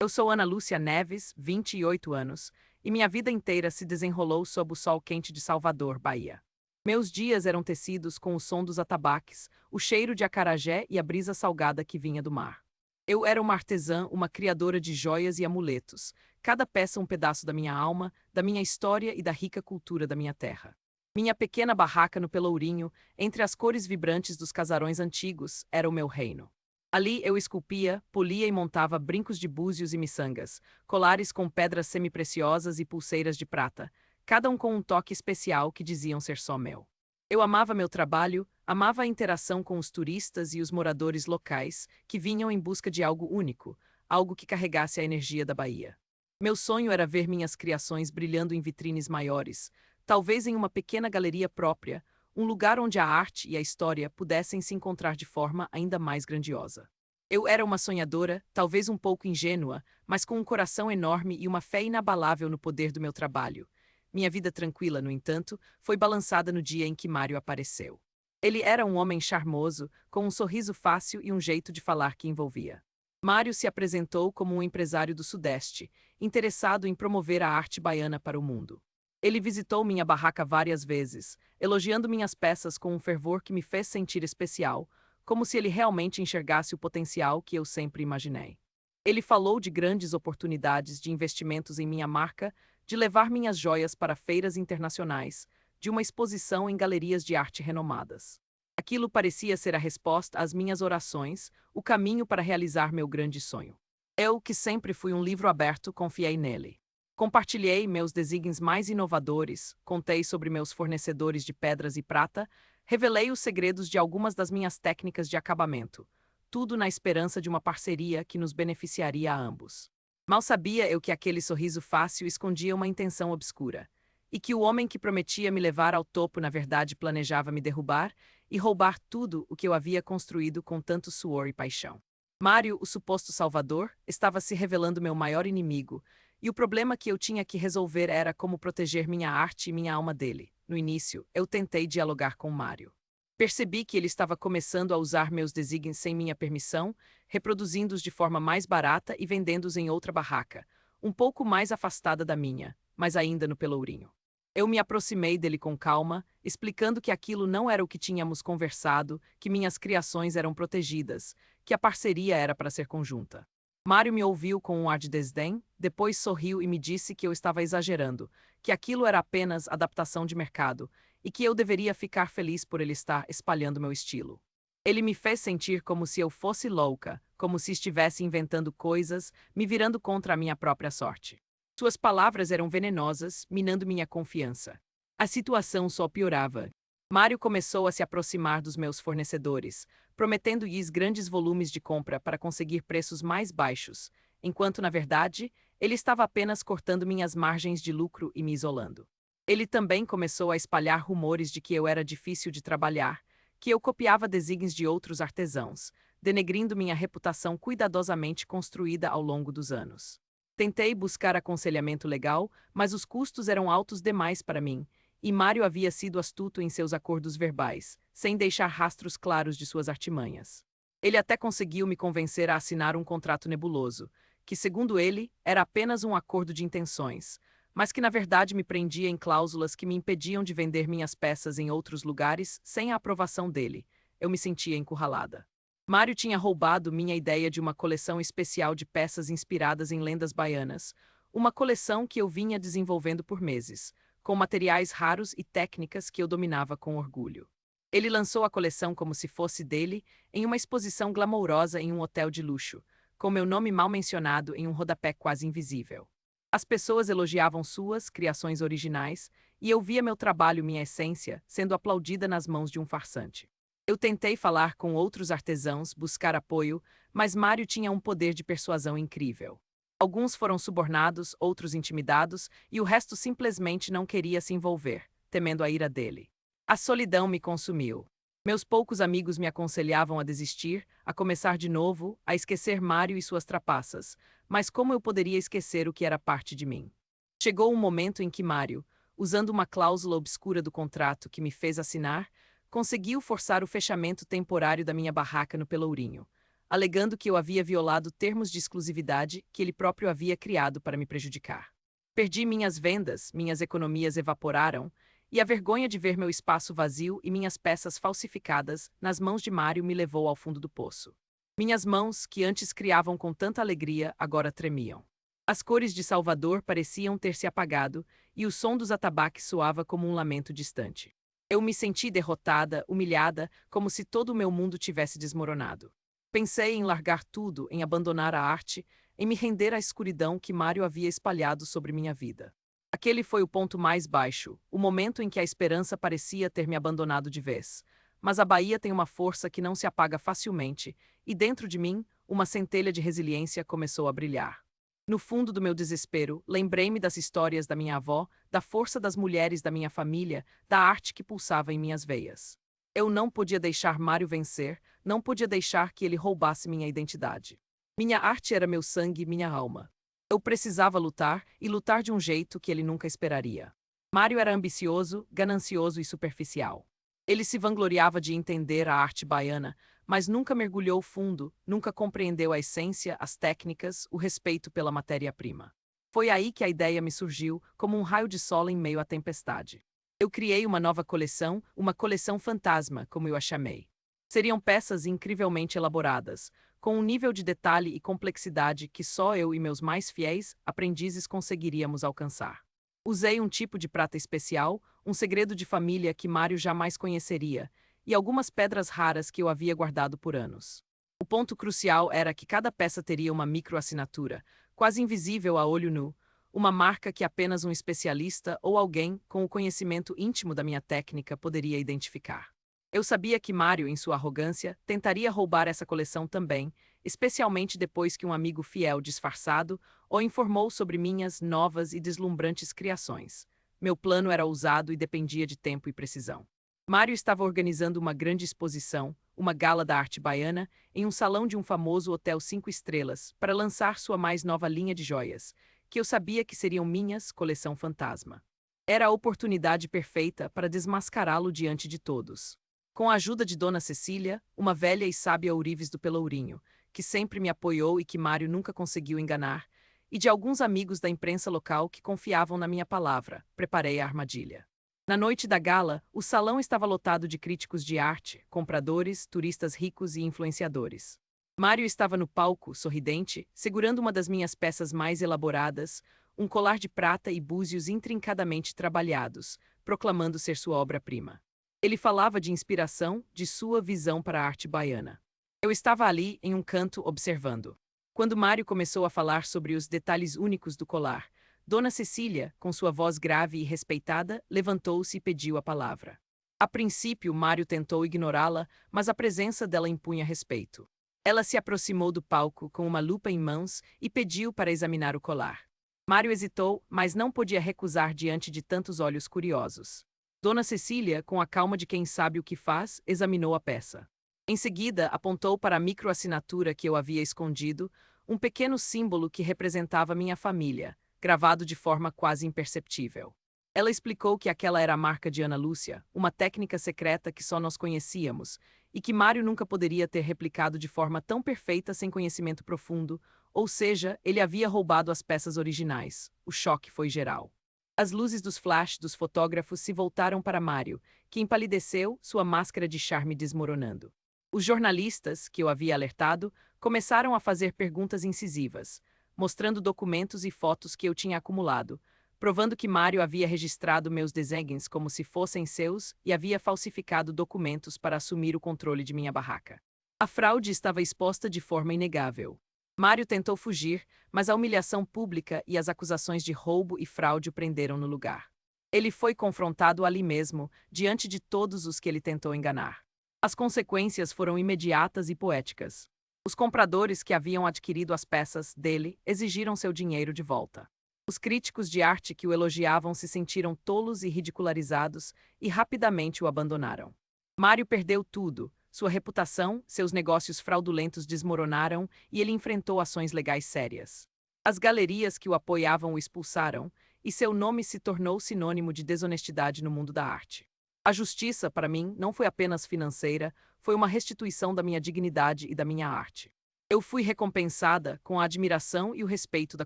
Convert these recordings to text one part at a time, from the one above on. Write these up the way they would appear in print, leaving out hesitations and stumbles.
Eu sou Ana Lúcia Neves, 28 anos, e minha vida inteira se desenrolou sob o sol quente de Salvador, Bahia. Meus dias eram tecidos com o som dos atabaques, o cheiro de acarajé e a brisa salgada que vinha do mar. Eu era uma artesã, uma criadora de joias e amuletos, cada peça um pedaço da minha alma, da minha história e da rica cultura da minha terra. Minha pequena barraca no Pelourinho, entre as cores vibrantes dos casarões antigos, era o meu reino. Ali eu esculpia, polia e montava brincos de búzios e miçangas, colares com pedras semipreciosas e pulseiras de prata, cada um com um toque especial que diziam ser só meu. Eu amava meu trabalho, amava a interação com os turistas e os moradores locais, que vinham em busca de algo único, algo que carregasse a energia da Bahia. Meu sonho era ver minhas criações brilhando em vitrines maiores, talvez em uma pequena galeria própria, um lugar onde a arte e a história pudessem se encontrar de forma ainda mais grandiosa. Eu era uma sonhadora, talvez um pouco ingênua, mas com um coração enorme e uma fé inabalável no poder do meu trabalho. Minha vida tranquila, no entanto, foi balançada no dia em que Mário apareceu. Ele era um homem charmoso, com um sorriso fácil e um jeito de falar que envolvia. Mário se apresentou como um empresário do Sudeste, interessado em promover a arte baiana para o mundo. Ele visitou minha barraca várias vezes, elogiando minhas peças com um fervor que me fez sentir especial, como se ele realmente enxergasse o potencial que eu sempre imaginei. Ele falou de grandes oportunidades de investimentos em minha marca, de levar minhas joias para feiras internacionais, de uma exposição em galerias de arte renomadas. Aquilo parecia ser a resposta às minhas orações, o caminho para realizar meu grande sonho. Eu, que sempre fui um livro aberto, confiei nele. Compartilhei meus desígnios mais inovadores, contei sobre meus fornecedores de pedras e prata, revelei os segredos de algumas das minhas técnicas de acabamento, tudo na esperança de uma parceria que nos beneficiaria a ambos. Mal sabia eu que aquele sorriso fácil escondia uma intenção obscura, e que o homem que prometia me levar ao topo na verdade planejava me derrubar e roubar tudo o que eu havia construído com tanto suor e paixão. Mário, o suposto salvador, estava se revelando meu maior inimigo, e o problema que eu tinha que resolver era como proteger minha arte e minha alma dele. No início, eu tentei dialogar com Mário. Percebi que ele estava começando a usar meus desígnios sem minha permissão, reproduzindo-os de forma mais barata e vendendo-os em outra barraca, um pouco mais afastada da minha, mas ainda no Pelourinho. Eu me aproximei dele com calma, explicando que aquilo não era o que tínhamos conversado, que minhas criações eram protegidas, que a parceria era para ser conjunta. Mário me ouviu com um ar de desdém, depois sorriu e me disse que eu estava exagerando, que aquilo era apenas adaptação de mercado e que eu deveria ficar feliz por ele estar espalhando meu estilo. Ele me fez sentir como se eu fosse louca, como se estivesse inventando coisas, me virando contra a minha própria sorte. Suas palavras eram venenosas, minando minha confiança. A situação só piorava. Mário começou a se aproximar dos meus fornecedores, prometendo-lhes grandes volumes de compra para conseguir preços mais baixos, enquanto, na verdade, ele estava apenas cortando minhas margens de lucro e me isolando. Ele também começou a espalhar rumores de que eu era difícil de trabalhar, que eu copiava desígnios de outros artesãos, denegrindo minha reputação cuidadosamente construída ao longo dos anos. Tentei buscar aconselhamento legal, mas os custos eram altos demais para mim, e Mário havia sido astuto em seus acordos verbais, sem deixar rastros claros de suas artimanhas. Ele até conseguiu me convencer a assinar um contrato nebuloso, que, segundo ele, era apenas um acordo de intenções, mas que na verdade me prendia em cláusulas que me impediam de vender minhas peças em outros lugares sem a aprovação dele. Eu me sentia encurralada. Mário tinha roubado minha ideia de uma coleção especial de peças inspiradas em lendas baianas, uma coleção que eu vinha desenvolvendo por meses, com materiais raros e técnicas que eu dominava com orgulho. Ele lançou a coleção como se fosse dele, em uma exposição glamourosa em um hotel de luxo, com meu nome mal mencionado em um rodapé quase invisível. As pessoas elogiavam suas criações originais, e eu via meu trabalho, minha essência, sendo aplaudida nas mãos de um farsante. Eu tentei falar com outros artesãos, buscar apoio, mas Mário tinha um poder de persuasão incrível. Alguns foram subornados, outros intimidados, e o resto simplesmente não queria se envolver, temendo a ira dele. A solidão me consumiu. Meus poucos amigos me aconselhavam a desistir, a começar de novo, a esquecer Mário e suas trapaças, mas como eu poderia esquecer o que era parte de mim? Chegou um momento em que Mário, usando uma cláusula obscura do contrato que me fez assinar, conseguiu forçar o fechamento temporário da minha barraca no Pelourinho. alegando que eu havia violado termos de exclusividade que ele próprio havia criado para me prejudicar. Perdi minhas vendas, minhas economias evaporaram, e a vergonha de ver meu espaço vazio e minhas peças falsificadas nas mãos de Mário me levou ao fundo do poço. Minhas mãos, que antes criavam com tanta alegria, agora tremiam. As cores de Salvador pareciam ter se apagado, e o som dos atabaques soava como um lamento distante. Eu me senti derrotada, humilhada, como se todo o meu mundo tivesse desmoronado. Pensei em largar tudo, em abandonar a arte, em me render à escuridão que Mário havia espalhado sobre minha vida. Aquele foi o ponto mais baixo, o momento em que a esperança parecia ter me abandonado de vez. Mas a Bahia tem uma força que não se apaga facilmente, e dentro de mim, uma centelha de resiliência começou a brilhar. No fundo do meu desespero, lembrei-me das histórias da minha avó, da força das mulheres da minha família, da arte que pulsava em minhas veias. Eu não podia deixar Mário vencer, não podia deixar que ele roubasse minha identidade. Minha arte era meu sangue, minha alma. Eu precisava lutar, e lutar de um jeito que ele nunca esperaria. Mário era ambicioso, ganancioso e superficial. Ele se vangloriava de entender a arte baiana, mas nunca mergulhou fundo, nunca compreendeu a essência, as técnicas, o respeito pela matéria-prima. Foi aí que a ideia me surgiu, como um raio de sol em meio à tempestade. Eu criei uma nova coleção, uma coleção fantasma, como eu a chamei. Seriam peças incrivelmente elaboradas, com um nível de detalhe e complexidade que só eu e meus mais fiéis aprendizes conseguiríamos alcançar. Usei um tipo de prata especial, um segredo de família que Mário jamais conheceria, e algumas pedras raras que eu havia guardado por anos. O ponto crucial era que cada peça teria uma microassinatura, quase invisível a olho nu, uma marca que apenas um especialista ou alguém com o conhecimento íntimo da minha técnica poderia identificar. Eu sabia que Mário, em sua arrogância, tentaria roubar essa coleção também, especialmente depois que um amigo fiel disfarçado o informou sobre minhas novas e deslumbrantes criações. Meu plano era ousado e dependia de tempo e precisão. Mário estava organizando uma grande exposição, uma gala da arte baiana, em um salão de um famoso hotel 5 estrelas, para lançar sua mais nova linha de joias, que eu sabia que seriam minhas, coleção fantasma. Era a oportunidade perfeita para desmascará-lo diante de todos. Com a ajuda de Dona Cecília, uma velha e sábia ourives do Pelourinho, que sempre me apoiou e que Mário nunca conseguiu enganar, e de alguns amigos da imprensa local que confiavam na minha palavra, preparei a armadilha. Na noite da gala, o salão estava lotado de críticos de arte, compradores, turistas ricos e influenciadores. Mário estava no palco, sorridente, segurando uma das minhas peças mais elaboradas, um colar de prata e búzios intrincadamente trabalhados, proclamando ser sua obra-prima. Ele falava de inspiração, de sua visão para a arte baiana. Eu estava ali, em um canto, observando. Quando Mário começou a falar sobre os detalhes únicos do colar, Dona Cecília, com sua voz grave e respeitada, levantou-se e pediu a palavra. A princípio, Mário tentou ignorá-la, mas a presença dela impunha respeito. Ela se aproximou do palco com uma lupa em mãos e pediu para examinar o colar. Mário hesitou, mas não podia recusar diante de tantos olhos curiosos. Dona Cecília, com a calma de quem sabe o que faz, examinou a peça. Em seguida, apontou para a microassinatura que eu havia escondido, um pequeno símbolo que representava minha família, gravado de forma quase imperceptível. Ela explicou que aquela era a marca de Ana Lúcia, uma técnica secreta que só nós conhecíamos, e que Mário nunca poderia ter replicado de forma tão perfeita sem conhecimento profundo, ou seja, ele havia roubado as peças originais. O choque foi geral. As luzes dos flash dos fotógrafos se voltaram para Mário, que empalideceu, sua máscara de charme desmoronando. Os jornalistas, que eu havia alertado, começaram a fazer perguntas incisivas, mostrando documentos e fotos que eu tinha acumulado, provando que Mário havia registrado meus desenhos como se fossem seus e havia falsificado documentos para assumir o controle de minha barraca. A fraude estava exposta de forma inegável. Mário tentou fugir, mas a humilhação pública e as acusações de roubo e fraude o prenderam no lugar. Ele foi confrontado ali mesmo, diante de todos os que ele tentou enganar. As consequências foram imediatas e poéticas. Os compradores que haviam adquirido as peças dele exigiram seu dinheiro de volta. Os críticos de arte que o elogiavam se sentiram tolos e ridicularizados e rapidamente o abandonaram. Mário perdeu tudo. Sua reputação, seus negócios fraudulentos desmoronaram e ele enfrentou ações legais sérias. As galerias que o apoiavam o expulsaram, e seu nome se tornou sinônimo de desonestidade no mundo da arte. A justiça, para mim, não foi apenas financeira, foi uma restituição da minha dignidade e da minha arte. Eu fui recompensada com a admiração e o respeito da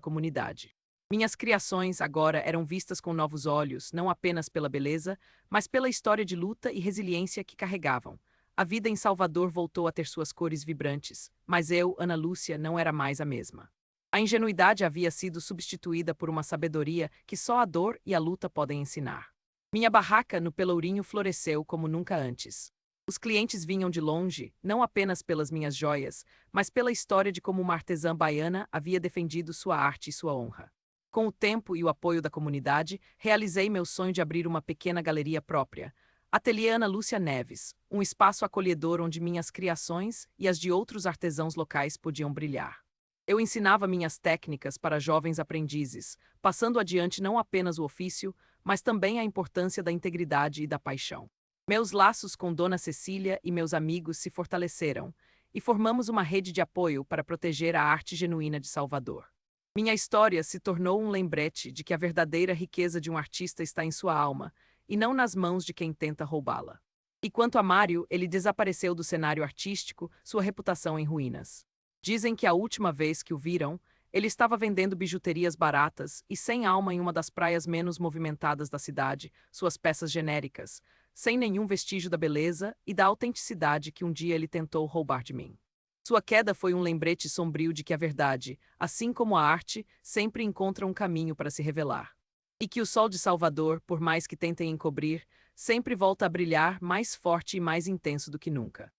comunidade. Minhas criações agora eram vistas com novos olhos, não apenas pela beleza, mas pela história de luta e resiliência que carregavam. A vida em Salvador voltou a ter suas cores vibrantes, mas eu, Ana Lúcia, não era mais a mesma. A ingenuidade havia sido substituída por uma sabedoria que só a dor e a luta podem ensinar. Minha barraca no Pelourinho floresceu como nunca antes. Os clientes vinham de longe, não apenas pelas minhas joias, mas pela história de como uma artesã baiana havia defendido sua arte e sua honra. Com o tempo e o apoio da comunidade, realizei meu sonho de abrir uma pequena galeria própria. Ateliê Ana Lúcia Neves, um espaço acolhedor onde minhas criações e as de outros artesãos locais podiam brilhar. Eu ensinava minhas técnicas para jovens aprendizes, passando adiante não apenas o ofício, mas também a importância da integridade e da paixão. Meus laços com Dona Cecília e meus amigos se fortaleceram, e formamos uma rede de apoio para proteger a arte genuína de Salvador. Minha história se tornou um lembrete de que a verdadeira riqueza de um artista está em sua alma, e não nas mãos de quem tenta roubá-la. E quanto a Mário, ele desapareceu do cenário artístico, sua reputação em ruínas. Dizem que a última vez que o viram, ele estava vendendo bijuterias baratas e sem alma em uma das praias menos movimentadas da cidade, suas peças genéricas, sem nenhum vestígio da beleza e da autenticidade que um dia ele tentou roubar de mim. Sua queda foi um lembrete sombrio de que a verdade, assim como a arte, sempre encontra um caminho para se revelar. E que o sol de Salvador, por mais que tentem encobrir, sempre volta a brilhar mais forte e mais intenso do que nunca.